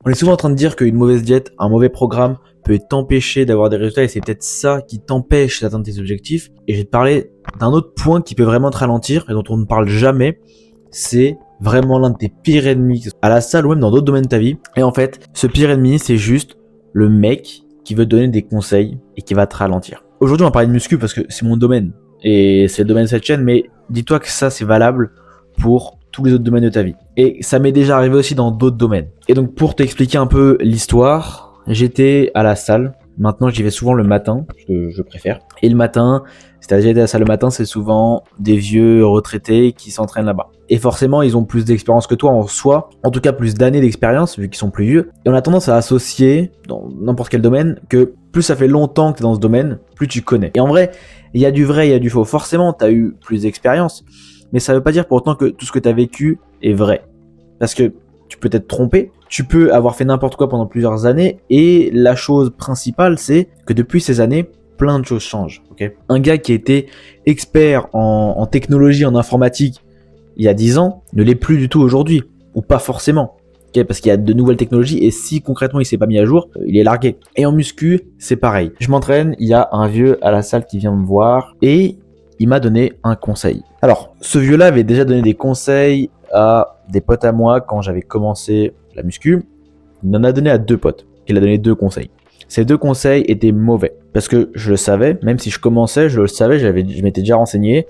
On est souvent en train de dire qu'une mauvaise diète, un mauvais programme peut t'empêcher d'avoir des résultats et c'est peut-être ça qui t'empêche d'atteindre tes objectifs. Et je vais te parler d'un autre point qui peut vraiment te ralentir et dont on ne parle jamais. C'est vraiment l'un de tes pires ennemis à la salle ou même dans d'autres domaines de ta vie. Et en fait, ce pire ennemi, c'est juste le mec qui veut te donner des conseils et qui va te ralentir. Aujourd'hui, on va parler de muscu parce que c'est mon domaine et c'est le domaine de cette chaîne, mais dis-toi que ça, c'est valable pour tous les autres domaines de ta vie. Et ça m'est déjà arrivé aussi dans d'autres domaines. Et donc, pour t'expliquer un peu l'histoire, j'étais à la salle. Maintenant, j'y vais souvent le matin, je préfère. Et le matin, c'est-à-dire à la salle le matin, c'est souvent des vieux retraités qui s'entraînent là-bas. Et forcément, ils ont plus d'expérience que toi en soi, en tout cas plus d'années d'expérience, vu qu'ils sont plus vieux. Et on a tendance à associer, dans n'importe quel domaine, que plus ça fait longtemps que tu es dans ce domaine, plus tu connais. Et en vrai, il y a du vrai, il y a du faux. Forcément, tu as eu plus d'expérience, mais ça veut pas dire pour autant que tout ce que tu as vécu est vrai. Parce que tu peux t'être trompé, tu peux avoir fait n'importe quoi pendant plusieurs années, et la chose principale, c'est que depuis ces années, plein de choses changent. Okay, un gars qui était expert en technologie, en informatique, il y a 10 ans, ne l'est plus du tout aujourd'hui, ou pas forcément. Okay, parce qu'il y a de nouvelles technologies, et si concrètement il s'est pas mis à jour, il est largué. Et en muscu, c'est pareil. Je m'entraîne, il y a un vieux à la salle qui vient me voir, et il m'a donné un conseil. Alors, ce vieux-là avait déjà donné des conseils à des potes à moi quand j'avais commencé la muscu. Il en a donné à 2 potes. Il a donné 2 conseils. Ces 2 conseils étaient mauvais. Parce que je le savais, même si je commençais, je le savais, je m'étais déjà renseigné.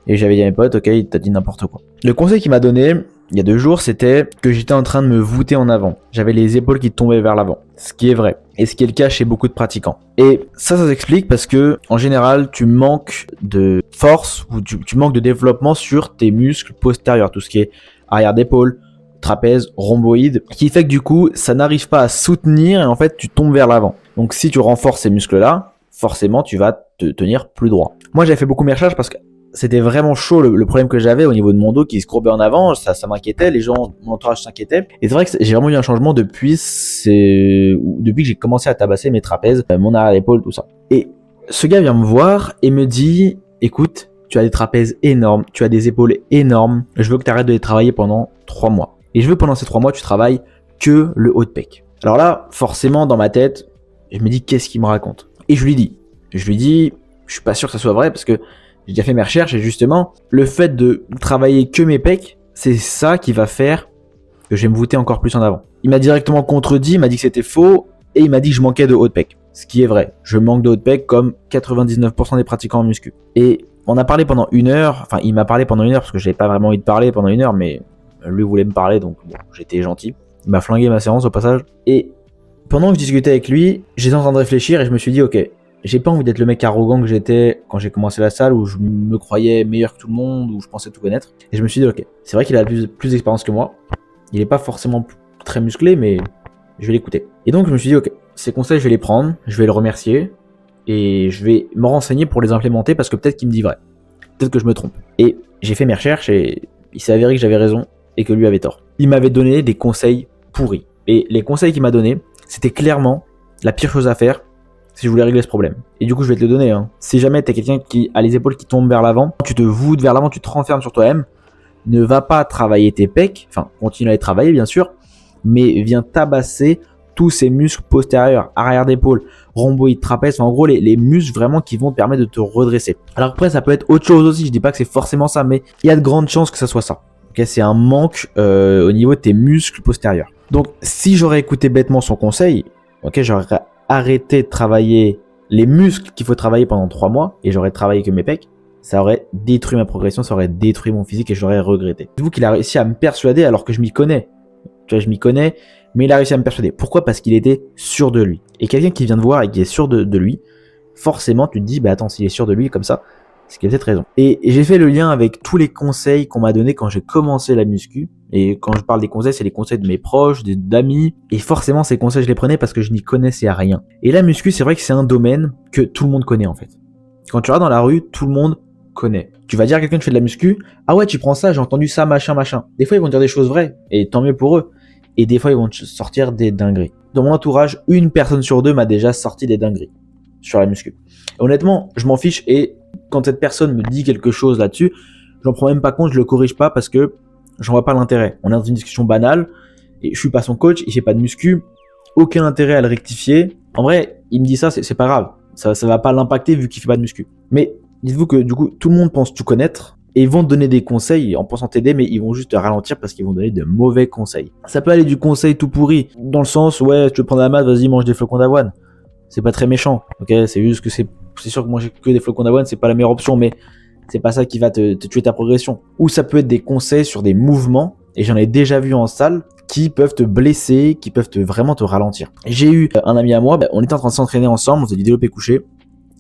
Et j'avais dit à mes potes, ok, il t'a dit n'importe quoi. Le conseil qu'il m'a donné, il y a 2 jours, c'était que j'étais en train de me voûter en avant. J'avais les épaules qui tombaient vers l'avant. Ce qui est vrai. Et ce qui est le cas chez beaucoup de pratiquants. Et ça s'explique parce que, en général, tu manques de force ou tu manques de développement sur tes muscles postérieurs. Tout ce qui est arrière d'épaule, trapèze, rhomboïde, qui fait que du coup, ça n'arrive pas à soutenir et en fait, tu tombes vers l'avant. Donc, si tu renforces ces muscles-là, forcément, tu vas te tenir plus droit. Moi, j'avais fait beaucoup mes recherches parce que c'était vraiment chaud le problème que j'avais au niveau de mon dos qui se courbait en avant, ça m'inquiétait, les gens, mon entourage s'inquiétait. Et c'est vrai que j'ai vraiment eu un changement depuis que j'ai commencé à tabasser mes trapèzes, mon arrière d'épaule, tout ça. Et ce gars vient me voir et me dit, écoute, tu as des trapèzes énormes, tu as des épaules énormes, je veux que tu arrêtes de les travailler pendant 3 mois. Et je veux que pendant ces 3 mois, tu travailles que le haut de pec. Alors là, forcément, dans ma tête, je me dis, qu'est-ce qu'il me raconte? Et je lui dis, je suis pas sûr que ça soit vrai parce que j'ai déjà fait mes recherches et justement, le fait de travailler que mes pecs, c'est ça qui va faire que je vais me voûter encore plus en avant. Il m'a directement contredit, il m'a dit que c'était faux et il m'a dit que je manquais de haut de pec. Ce qui est vrai, je manque de haut de pec comme 99% des pratiquants en muscu. Et on a parlé pendant 1 heure, enfin il m'a parlé pendant 1 heure parce que j'avais pas vraiment envie de parler pendant 1 heure, mais lui voulait me parler donc bon, j'étais gentil. Il m'a flingué ma séance au passage. Et pendant que je discutais avec lui, j'étais en train de réfléchir et je me suis dit ok, j'ai pas envie d'être le mec arrogant que j'étais quand j'ai commencé la salle où je me croyais meilleur que tout le monde, où je pensais tout connaître. Et je me suis dit ok, c'est vrai qu'il a plus d'expérience que moi. Il est pas forcément très musclé, mais je vais l'écouter. Et donc je me suis dit ok, ces conseils je vais les prendre, je vais le remercier et je vais me renseigner pour les implémenter parce que peut-être qu'il me dit vrai. Peut-être que je me trompe. Et j'ai fait mes recherches et il s'est avéré que j'avais raison et que lui avait tort. Il m'avait donné des conseils pourris. Et les conseils qu'il m'a donnés, c'était clairement la pire chose à faire si je voulais régler ce problème. Et du coup, je vais te le donner. Hein. Si jamais t'es quelqu'un qui a les épaules qui tombent vers l'avant, tu te voûtes vers l'avant, tu te renfermes sur toi-même, ne va pas travailler tes pecs, enfin, continue à les travailler bien sûr, mais viens tabasser tous ces muscles postérieurs, arrière d'épaule, rhomboïde, trapèze, enfin, en gros les muscles vraiment qui vont te permettre de te redresser. Alors après, ça peut être autre chose aussi, je dis pas que c'est forcément ça, mais il y a de grandes chances que ça soit ça. Okay, c'est un manque au niveau de tes muscles postérieurs. Donc, si j'aurais écouté bêtement son conseil, ok, j'aurais arrêté de travailler les muscles qu'il faut travailler pendant 3 mois et j'aurais travaillé que mes pecs, ça aurait détruit ma progression, ça aurait détruit mon physique et j'aurais regretté. C'est vous qu'il a réussi à me persuader alors que je m'y connais. Tu vois, je m'y connais, mais il a réussi à me persuader. Pourquoi? Parce qu'il était sûr de lui. Et quelqu'un qui vient te voir et qui est sûr de lui, forcément, tu te dis, bah attends, s'il est sûr de lui comme ça, c'est qu'il a peut-être raison. Et j'ai fait le lien avec tous les conseils qu'on m'a donnés quand j'ai commencé la muscu. Et quand je parle des conseils, c'est les conseils de mes proches, d'amis. Et forcément, ces conseils, je les prenais parce que je n'y connaissais rien. Et la muscu, c'est vrai que c'est un domaine que tout le monde connaît en fait. Quand tu vas dans la rue, tout le monde connaît. Tu vas dire à quelqu'un qui fait de la muscu, ah ouais, tu prends ça, j'ai entendu ça, machin, machin. Des fois, ils vont dire des choses vraies, et tant mieux pour eux. Et des fois, ils vont te sortir des dingueries. Dans mon entourage, 1 personne sur 2 m'a déjà sorti des dingueries sur la muscu. Et honnêtement, je m'en fiche et quand cette personne me dit quelque chose là-dessus, j'en prends même pas compte, je le corrige pas parce que j'en vois pas l'intérêt. On est dans une discussion banale et je suis pas son coach, il fait pas de muscu, aucun intérêt à le rectifier. En vrai, il me dit ça, c'est pas grave. Ça va pas l'impacter vu qu'il fait pas de muscu. Mais dites-vous que du coup, tout le monde pense tout connaître et ils vont te donner des conseils en pensant t'aider, mais ils vont juste te ralentir parce qu'ils vont donner de mauvais conseils. Ça peut aller du conseil tout pourri, dans le sens, ouais, tu veux prendre la maths, vas-y, mange des flocons d'avoine. C'est pas très méchant, ok? C'est juste que c'est sûr que manger que des flocons d'avoine, c'est pas la meilleure option, mais c'est pas ça qui va te tuer ta progression. Ou ça peut être des conseils sur des mouvements, et j'en ai déjà vu en salle, qui peuvent te blesser, qui peuvent vraiment te ralentir. J'ai eu un ami à moi, on était en train de s'entraîner ensemble, on faisait du développé couché,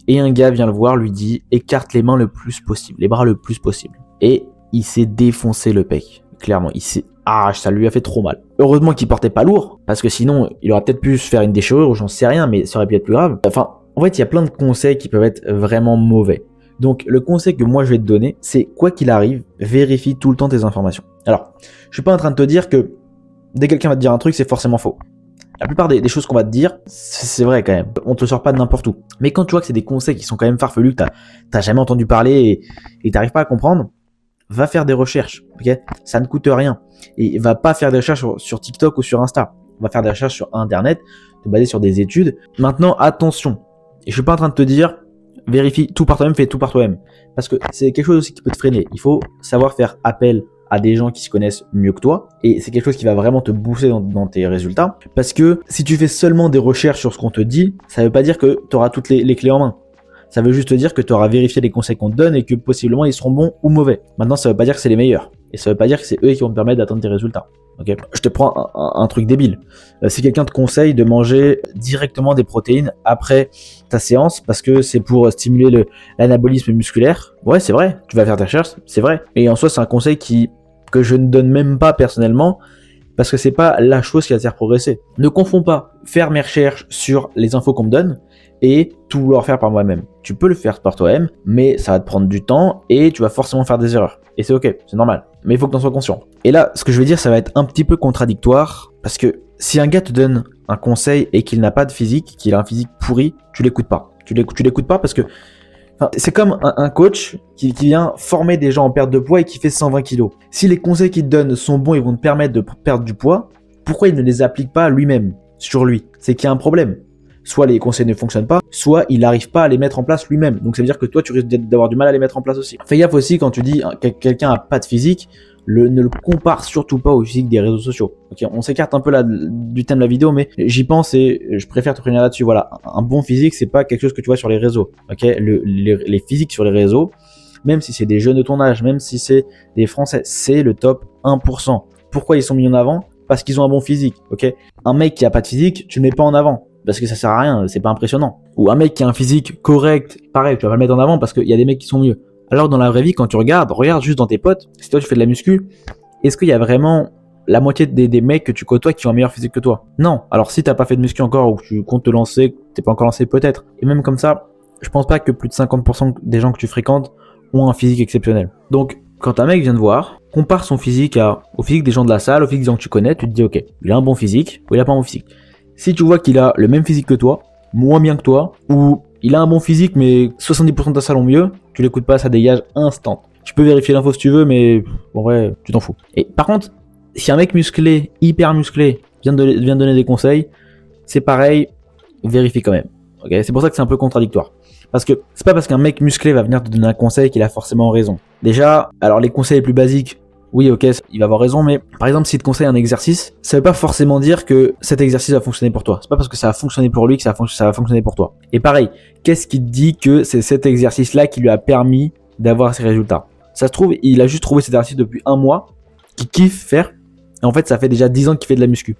et un gars vient le voir, lui dit écarte les mains le plus possible, les bras le plus possible. Et il s'est défoncé le pec, clairement. Ça lui a fait trop mal. Heureusement qu'il portait pas lourd, parce que sinon il aurait peut-être pu se faire une déchirure ou j'en sais rien, mais ça aurait pu être plus grave. Enfin, en fait, il y a plein de conseils qui peuvent être vraiment mauvais. Donc le conseil que moi je vais te donner, c'est quoi qu'il arrive, vérifie tout le temps tes informations. Alors, je suis pas en train de te dire que dès que quelqu'un va te dire un truc, c'est forcément faux. La plupart des choses qu'on va te dire, c'est vrai quand même. On te sort pas de n'importe où. Mais quand tu vois que c'est des conseils qui sont quand même farfelus, que t'as jamais entendu parler et t'arrives pas à comprendre, va faire des recherches, ok? Ça ne coûte rien. Et va pas faire des recherches sur TikTok ou sur Insta. Va faire des recherches sur Internet, te baser sur des études. Maintenant, attention. Et je suis pas en train de te dire, vérifie tout par toi-même, fais tout par toi-même. Parce que c'est quelque chose aussi qui peut te freiner. Il faut savoir faire appel à des gens qui se connaissent mieux que toi. Et c'est quelque chose qui va vraiment te booster dans tes résultats. Parce que si tu fais seulement des recherches sur ce qu'on te dit, ça veut pas dire que tu auras toutes les clés en main. Ça veut juste dire que tu auras vérifié les conseils qu'on te donne et que possiblement ils seront bons ou mauvais. Maintenant, ça veut pas dire que c'est les meilleurs. Et ça veut pas dire que c'est eux qui vont te permettre d'atteindre tes résultats. Okay. Je te prends un truc débile. Si quelqu'un te conseille de manger directement des protéines après ta séance parce que c'est pour stimuler l'anabolisme musculaire, ouais, c'est vrai. Tu vas faire tes recherches, c'est vrai. Et en soi, c'est un conseil que je ne donne même pas personnellement parce que c'est pas la chose qui va te faire progresser. Ne confonds pas faire mes recherches sur les infos qu'on me donne et tout vouloir faire par moi-même. Tu peux le faire par toi-même, mais ça va te prendre du temps et tu vas forcément faire des erreurs. Et c'est ok, c'est normal. Mais il faut que tu en sois conscient. Et là, ce que je vais dire, ça va être un petit peu contradictoire parce que si un gars te donne un conseil et qu'il n'a pas de physique, qu'il a un physique pourri, tu l'écoutes pas. Tu l'écoutes pas parce que c'est comme un coach qui vient former des gens en perte de poids et qui fait 120 kilos. Si les conseils qu'il te donne sont bons et vont te permettre de perdre du poids, pourquoi il ne les applique pas lui-même, sur lui? C'est qu'il y a un problème. Soit les conseils ne fonctionnent pas, soit il n'arrive pas à les mettre en place lui-même. Donc ça veut dire que toi, tu risques d'avoir du mal à les mettre en place aussi. Fais gaffe aussi quand tu dis que quelqu'un a pas de physique, ne le compare surtout pas au physique des réseaux sociaux. Okay, on s'écarte un peu là du thème de la vidéo, mais j'y pense et je préfère te prévenir là-dessus. Voilà, un bon physique, c'est pas quelque chose que tu vois sur les réseaux. Okay, les physiques sur les réseaux, même si c'est des jeunes de ton âge, même si c'est des Français, c'est le top 1%. Pourquoi ils sont mis en avant? Parce qu'ils ont un bon physique. Okay, un mec qui a pas de physique, tu le mets pas en avant. Parce que ça sert à rien, c'est pas impressionnant. Ou un mec qui a un physique correct, pareil, tu vas pas le mettre en avant parce qu'il y a des mecs qui sont mieux. Alors dans la vraie vie, quand tu regarde juste dans tes potes, si toi tu fais de la muscu, est-ce qu'il y a vraiment la moitié des mecs que tu côtoies qui ont un meilleur physique que toi? Non. Alors si t'as pas fait de muscu encore ou que tu comptes te lancer, t'es pas encore lancé peut-être. Et même comme ça, je pense pas que plus de 50% des gens que tu fréquentes ont un physique exceptionnel. Donc quand un mec vient te voir, compare son physique au physique des gens de la salle, au physique des gens que tu connais, tu te dis ok, il a un bon physique ou il a pas un bon physique. Si tu vois qu'il a le même physique que toi, moins bien que toi, ou il a un bon physique mais 70% de ta salle ont mieux, tu l'écoutes pas, ça dégage instant. Tu peux vérifier l'info si tu veux, mais en vrai, tu t'en fous. Et par contre, si un mec musclé, hyper musclé, vient de donner des conseils, c'est pareil, vérifie quand même. Okay, c'est pour ça que c'est un peu contradictoire. Parce que c'est pas parce qu'un mec musclé va venir te donner un conseil qu'il a forcément raison. Déjà, alors les conseils les plus basiques, oui, ok, il va avoir raison, mais par exemple, s'il te conseille un exercice, ça veut pas forcément dire que cet exercice va fonctionner pour toi. C'est pas parce que ça a fonctionné pour lui que ça va fonctionner pour toi. Et pareil, qu'est-ce qui te dit que c'est cet exercice-là qui lui a permis d'avoir ces résultats? Ça se trouve, il a juste trouvé cet exercice depuis un mois, qu'il kiffe faire, et en fait, ça fait déjà 10 ans qu'il fait de la muscu.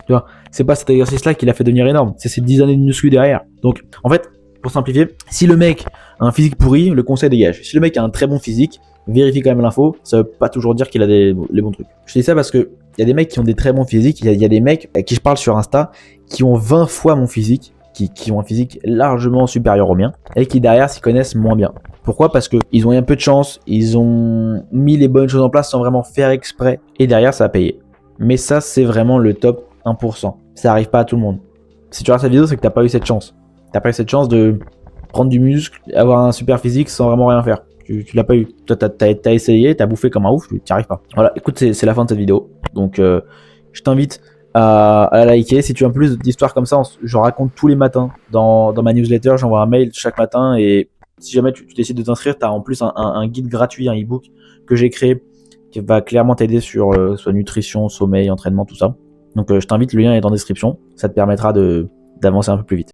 Tu vois, c'est pas cet exercice-là qui l'a fait devenir énorme, c'est ces 10 années de muscu derrière. Donc, en fait, pour simplifier, si le mec a un physique pourri, le conseil dégage. Si le mec a un très bon physique, vérifie quand même l'info, ça veut pas toujours dire qu'il a les bons trucs. Je dis ça parce que il y a des mecs qui ont des très bons physiques, il y a des mecs à qui je parle sur Insta qui ont 20 fois mon physique, qui ont un physique largement supérieur au mien et qui derrière s'y connaissent moins bien. Pourquoi? Parce que ils ont eu un peu de chance, ils ont mis les bonnes choses en place sans vraiment faire exprès et derrière ça a payé. Mais ça c'est vraiment le top 1%. Ça arrive pas à tout le monde. Si tu regardes cette vidéo, c'est que t'as pas eu cette chance. T'as pas eu cette chance de prendre du muscle, avoir un super physique sans vraiment rien faire. Tu l'as pas eu. Toi, t'as essayé, t'as bouffé comme un ouf, tu n'y arrives pas. Voilà, écoute, c'est la fin de cette vidéo. Donc, Je t'invite à la liker. Si tu as plus d'histoires comme ça, je raconte tous les matins dans ma newsletter. J'envoie un mail chaque matin et si jamais tu décides de t'inscrire, tu as en plus un guide gratuit, un e-book que j'ai créé qui va clairement t'aider sur soit nutrition, sommeil, entraînement, tout ça. Donc je t'invite, le lien est dans la description. Ça te permettra d'avancer un peu plus vite.